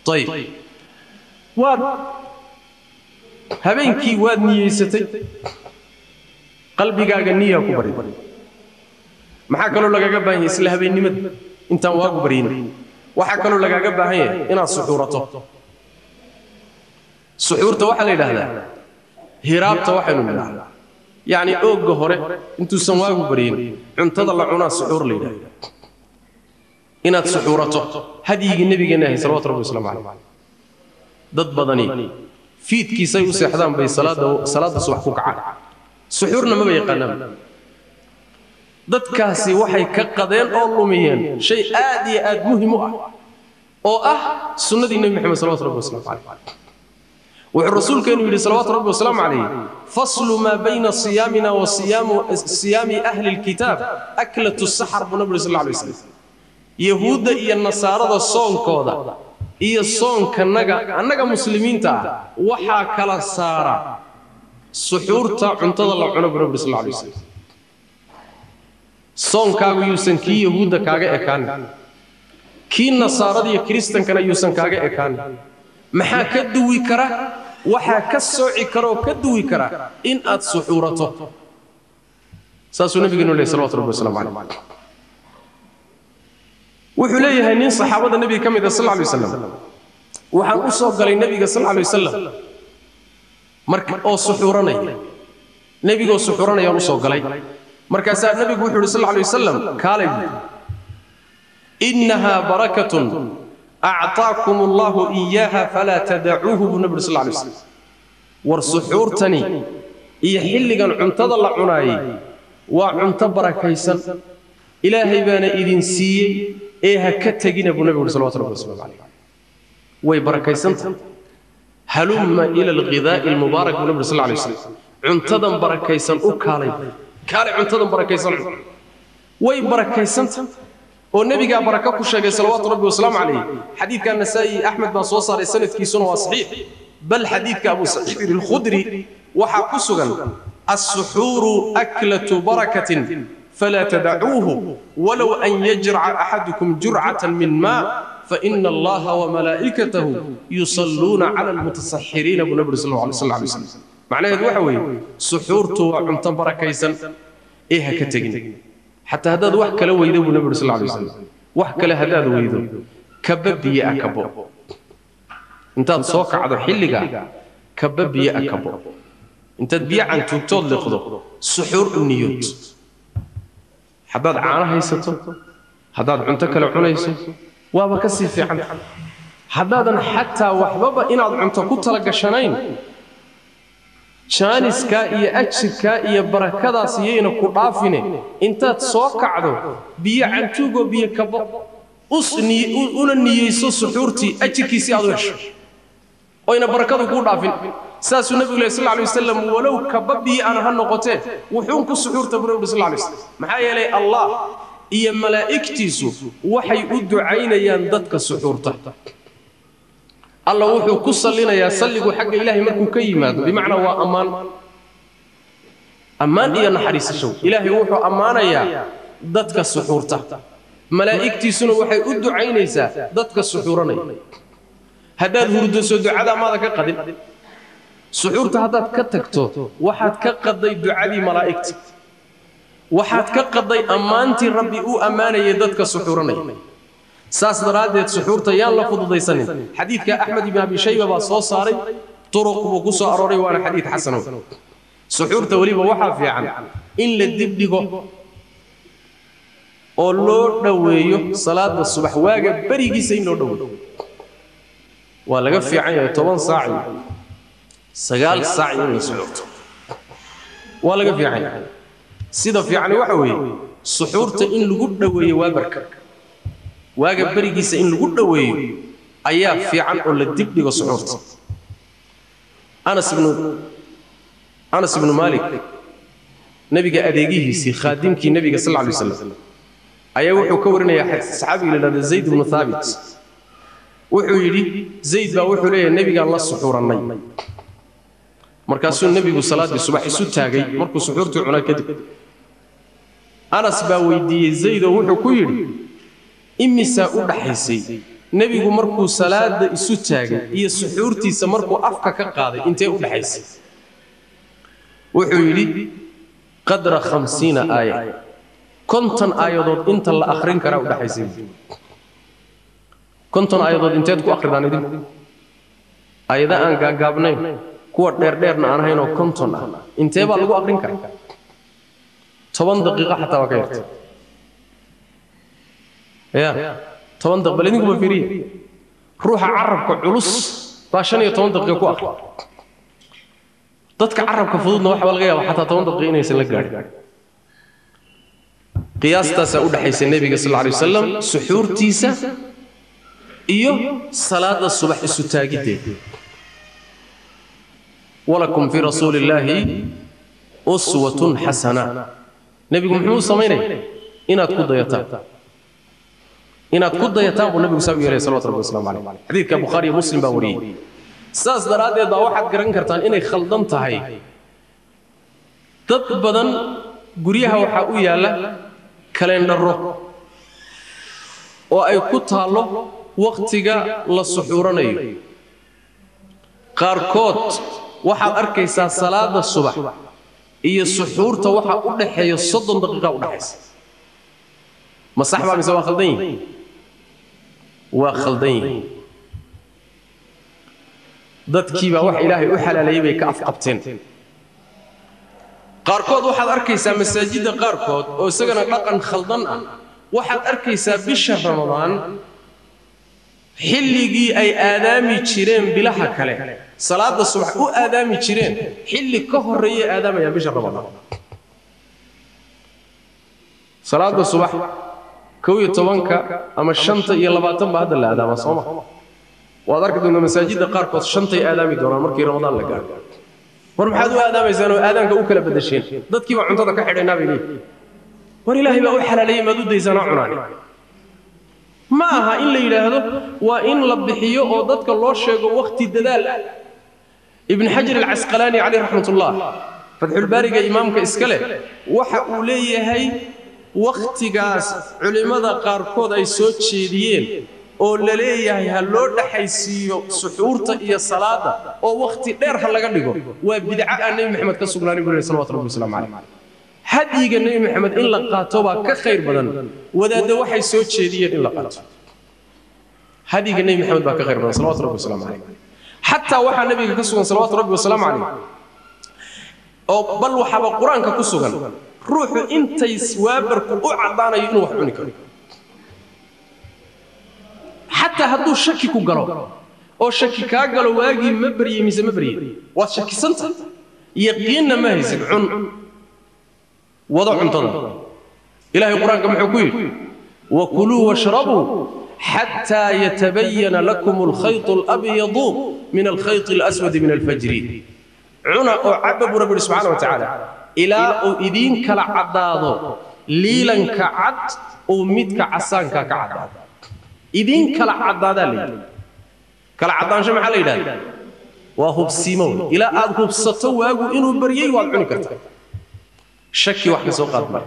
طيب واد هبينكي واد نيستي قلبي قاعد النية كبري maxaa kaloo lagaga baahan yahay isla habeenimada intaan waagu bariin waxa kaloo lagaga baahan yahay inaad suxuurato suxuurta waxa la yiraahdaa hiraabta waxaynu nidhaahdaa yaani ooga hore intuusan waagu bariin cuntada la cunaa suxuur la yiraahdaa inaad suxuurato hadiyigi nabigeena sallallahu alayhi wasallam dad badani fiidkiisay u seexdaan bay salaada subax ku kacaan suxuurna ma yaqaanaan dadkaasi waxay ka qadeen oo lumiyeen shay aad iyo aad muhiim u ah oo ah sunnadii nabi maxamed sallallahu alayhi wasallam wuxuu rasuulkeenu yiri sallallahu alayhi wasallam faslu ma bayna siyamina wa siyami ahli alkitab aklatu as-sahar bu nabi sallallahu alayhi wasallam yahuuda iyo nasaarada soonkooda iyo soonka annaga muslimiinta waxa kala saara suxuurta cuntada la cuno bu nabi sallallahu alayhi wasallam soonkaagu yuusan kii yahuuda kaaga ekaan kii nasaarada iyo kristankana yuusan kaaga ekaan maxaa ka duwi kara waxaa ka sooci kara oo ka duwi kara in aad suxuurato saasuu nabigeenu leeyahay sallallahu alayhi wasallam wuxuu leeyahay nin saxaabada nabiga ka mid ah sallallahu alayhi wasallam waxaan u soo galay nabiga sallallahu alayhi wasallam marka oo suxuuranaya nabiga oo suxuuranaya u soo galay markaasaa nabigu wuxuu yiri sallallahu alayhi wasallam kaalay innaha barakatun a'taakum Allahu iyyaha fala tad'uuhu nabi sallallahu alayhi wasallam war suxuurtani iyo xilligan cuntada la cunaayay waa cunto barakaysan ilaahay baana idin siiyay ee ha ka tagina bu nabi sallallahu alayhi wasallam way barakaysanta halumma ila al-ghidaa'i al-mubaarak nabi sallallahu alayhi wasallam cuntadan barakaysan u kaalay كاري عنتدن بركيسن وي بركيسنت والنبي بركه كشيغي صلوات ربي وسلام عليه حديث كان النسائي احمد بن صوصار سند كيسون صحيح بل حديث ابو سعيد الخدري وحا كسغن السحور اكله بركه فلا تدعوه ولو ان يجرع احدكم جرعه من ماء فان الله وملائكته يصلون على المتسحرين ابو نبي صلى الله عليه وسلم معناه waxa weey suxuurtu waa cunto barakaysan ee ha ka tagin hatta hadaad wax kala weydo nabi sallallahu alayhi wasallam wax kala hadaad weydo kababiya akabo intaad soo kacdo xilliga kababiya akabo intaad biyacan tuugtood liqdo suxuur niyad hadaad caana haysato hadaad cunto kala cunayso waaba ka sii fiican hadaadan hatta waxbaba inaad cunto ku tala gashanayn شانسكا إيا أجسكا إيا بركادا سيئنا كرافيني انتاد سوكعدو بيا عنتوغو بيا كبو أولا نيسو سحورتي أجسكي سيادوش وإنا بركادو كرافين ساسو النبي صلى الله عليه وسلم ولو كببي أنا هالنقطين وحونكو سحورة برنبي صلى الله عليه وسلم محايا لي الله إيا ملائكتيسو وحي أدو عين يانددك سحورته الله وحو كسلنا يا سلقوا حق إلهي مركو كيماد بمعنى هو أمان إيا نحريس الشو إلهي وحو أمانا يا ضدك السحورته ملائكتي سنو وحي أدو عينيسا ضدك السحوراني هذا الهردو سدو عدا ماذا كقدم سحورته هذا كتكتو وحد كقضي دعادي ملائكتي وحد كقضي أمانتي ربي أمانا يا ضدك السحوراني ساس درادت سحورته يان لا فضوديسن حديث احمد بن ابي شيبه با سو ساري طرق وكسو اروري وانا حديث حسن سحورته وليبا وحا فيعن ان لا دبدغو oo loo dhaweeyo salaada subax waaga barigiisa in loo dhaweeyo waa laga fiican yahay 10 saac 9 saac in suxuurto waa laga fiican yahay sida fiican waxa weeye suxuurta in lagu dhaweeyo waa barka waaga barigiisa in lagu dhaweeyo ayaa fiican oo la dibdhigo suxuurta Anas ibn Malik nabiga adeegihiisii khaadimkii nabiga sallallahu alayhi wasallam ayaa wuxuu ka warinayaa saxaabiga la Zayd ibn Thabit wuxuu yiri Zayd baa wuxuu leeyahay nabiga la suxuuranay markaasuu nabigu salaadii subax isu taagay markuu suxuurtu cunaa kadib Anas baa weydiiyay Zayd oo wuxuu ku yiri imisa u dhaxaysay nebigu markuu salaada isu taagay iyo suxuurtiisa markuu afka ka qaaday intee u dhaxaysay wuxuu yidhi qadra 50 aaya konton aayadood inta la akhrin karaa u dhaxaysay konton aayadood inteed ku akhridaan idinku aayada aan gaagabnayn kuwa dheerdheerna aan ahayn oo konton ah intee baa lagu akhrin karaa 10 daqiiqo xataa waa ka yartay ya 10 daqiiqo balidinku ma fiiriye ruuxa carabka culus baa 15 daqiiqo ku akhri dadka carabka fududna waxa laga yaabaa xataa 10 daqiiqo inaysan la gaarin qiyaastaas u dhaxaysay nabiga sallallahu alayhi wasallam suxuurtiisa iyo salaada subax isu taagideed walakum fi rasuulillahi uswatun hasana nabigu muxuu sameeyay inaad ku dayataan buu nabigu sallallahu alayhi wasallam xadiidka bukhari iyo muslim baa wariyay saas daraadeed baa waxaad garan kartaan inay khaldan tahay dad badan guryaha waxa u yaala kalendaro oo ay ku taalo waqtiga la suxuuranayo qaarkood waxaad arkaysaa salaada subax iyo suxuurta waxa u dhaxeeyo 30 daqiiqo u dhaxaysa ma sax baa mise waa khaldan yihiin dadkii baa wax ilaahay u xalaaleeyay bay ka afqabteen qaarkood waxaad arkaysaa masaajidda qaarkood oo isagana dhaqan khaldan ah waxaad arkaysaa bisha ramadaan xilligii ay aadaami jireen bilaha kale salaada subax u aadaami jireen xilli ka horeeyay aadaamaya bisha ramadaan salaada subax 12 ama 5 iyo 20 baa hadda la aadaama sooma waad arki doontaa masaajidda qaarkood 5 ay aadaami doonaan markii ramadaan la gaaro war maxaad u aadaamaysaan oo aadaanka u kala bedesheen dadkii baa cuntada ka xidhaynaa bay leeyihiin war ilaahay baa u xalaaleeyay maad u daysanaa cunaan ma aha in la yiraahdo waa in la bixiyo oo dadka loo sheego waqti dadaal ibn hajar al-asqalani alayhi rahmatullah fathul bariga imaamka iskale waxa uu leeyahay waqtigaas culimada qaarkood ay soo jeediyeen oo la leeyahay ha loo dhaxaysiyo suxuurta iyo salaada oo waqti dheer ha laga dhigo waa bidca aan nabi maxamed ka sugnaanay buu sallallahu alayhi wasallam hadiga nabi maxamed in la qaato baa ka khayr badan wadaada waxay soo jeediyeen in la qaato hadiga nabi maxamed baa ka khayr badan sallallahu alayhi wasallam hatta waxa nabiga ka sugan sallallahu alayhi wasallam oo bal waxa quraanka ku sugan ruuxu intay waabarku u cadaanayo inuu wax cuni karo حتى هدو شكي كوغلو او شكي كاغلو واغي مبري ميز مبري واد شكي سنت يقين ما هيسن عن وضع عنتظر إلهي القرآن كما حكوي وكلوا واشربوا حتى يتبين لكم الخيط الأبيض من الخيط الأسود من الفجر عنا عبب رب سبحانه وتعالى إلى إذين كالعداد ليلا كعد ومدك عسان كعداد إذين كالعداد لي كالعداد شو محل إلهي وهو بسيمون إلى أذهب بسطوا إنه بريء والعني كرت شكي واحد سوق أطمر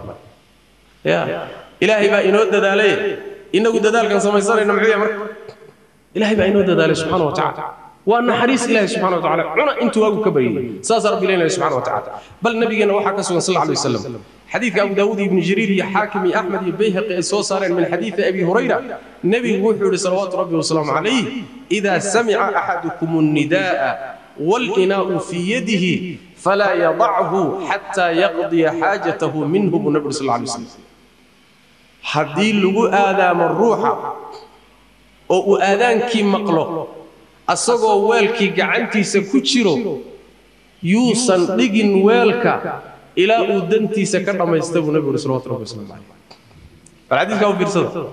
يا إلهي بقى إنه دالي إنه دال كان سما يصير إنه معي أمر إلهي بقى إنه دالي سبحانه وتعالى وأن حريص الله سبحانه وتعالى عنا أنتوا واجو كبرين ساز رب الله سبحانه وتعالى بل نبينا وحكى صلى الله عليه وسلم حديث أبو داود بن جرير يا حاكم يا أحمد يا بيهقي صار من حديث أبي هريرة نبي وحده صلوات ربي وسلامه عليه إذا سمع أحدكم النداء والإناء في يده فلا يضعه حتى يقضي حاجته منه النبي صلى الله عليه وسلم حديث لغو آذان الروح أو آذان كي مقلو أصغو ويلكي قعنتي سكوتشيرو يوصل لغن ويلكا إلى أودنتي سكرنا ما يستوى النبي صلى الله عليه وسلم فالحديث كان في رسالة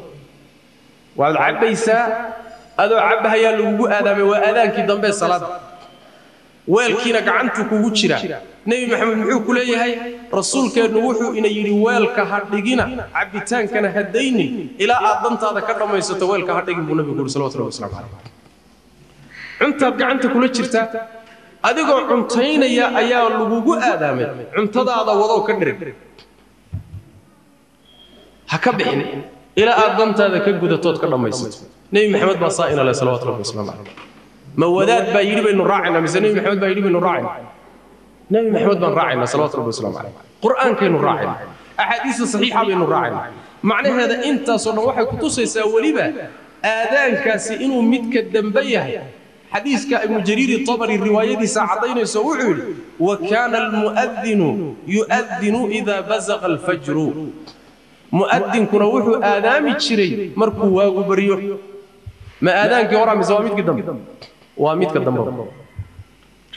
والعبيسة أدو عبها يا لغو آذان وآذان كي ضمبي الصلاة weelkiina gacantu kugu jira nabi maxamed wuxuu ku leeyahay rasuulkeenu wuxuu ina yiri weelka ha dhigina cabitaankana hadaynin ila aad dantaada ka dhamaysato weelka ha dhigin buu nabigu sallallahu alayhi wasallam cunta gacanta kula jirta adigoo cuntaynaya ayaa lagugu aadaamay cuntadaada wado ka dhirig ha ka bixin ila aad dantaada ka gudatood ka dhamaysato نبي محمد بصائنا عليه صلوات ربي وسلامه عليه مودات بايري بين راعنا مثل نبي محمد بايري بين راعنا نبي محمد بن راعنا صلوات ربي وسلامه عليه قرآن كانوا راعنا أحاديث صحيحة بين راعنا معنى هذا أنت صرنا واحد كتوسي وليبا آذان كاسي إنه متكدم بيه حديث ابن جرير الطبري الرواية دي ساعتين يسوعون وكان المؤذن يؤذن إذا بزغ الفجر مؤذن كروح آذان تشري مركو وبريو ما آذان كورا مزواميت قدام واميت قدام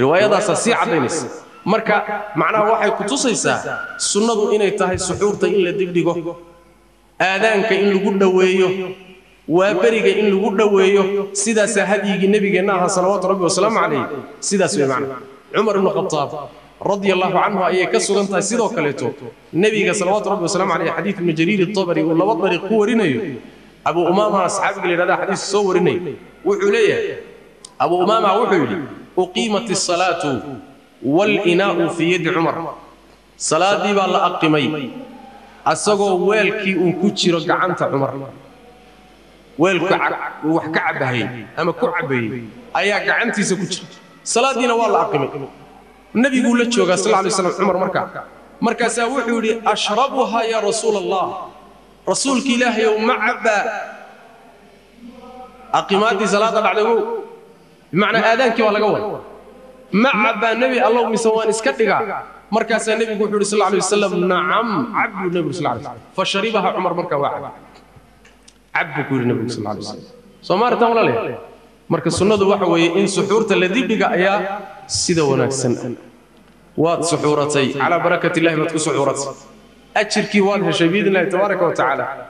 رواية دا ساسيعة بينس مركا معناه واحد كتوسيسا السنة إنه يتاهي السحور إلا دبدقه آذان كإن لقود دويو وبرق إن لقود دويو سيدا سهديق النبي قناها صلوات ربي وسلام عليه سيدا سوي معنا عمر بن الخطاب رضي الله عنه أي كسر أنت سيدا وكاليتو النبي صلوات ربي وسلام عليه حديث من جرير الطبري والله وطري قورينيو أبو أمامة أصحابك اللي هذا حديث صوريني وحوليه أبو أمامة وحولي أقيمت الصلاة والإناء في يد عمر صلاة دي بالله أقيمي أسقوا ويلكي أنكوتشي رجعنت عمر ويلك وحكعبه أما كعبه أيا جعنتي سكوتشي صلاة دينا والله أقيمي النبي يقول لك شو صلى الله عليه وسلم عمر مركا ساوحوا لي أشربها يا رسول الله رسولك الله يوم معبا أقيماتي صلاة عليه بمعنى آذانك ولا قول معبا النبي اللهم سوان اسكتك مركز النبي يقول صلى الله عليه وسلم نعم عبد النبي صلى الله عليه وسلم فشربها عمر مركز واحد عبد كل النبي صلى الله عليه وسلم سمارة ولا ليه مركز السنة وحوي إن سحورة الذي بقى يا سيدة ونكسن واد سحورتي على بركة الله ما تكون سحورتي أشركي والها شبيد الله تبارك وتعالى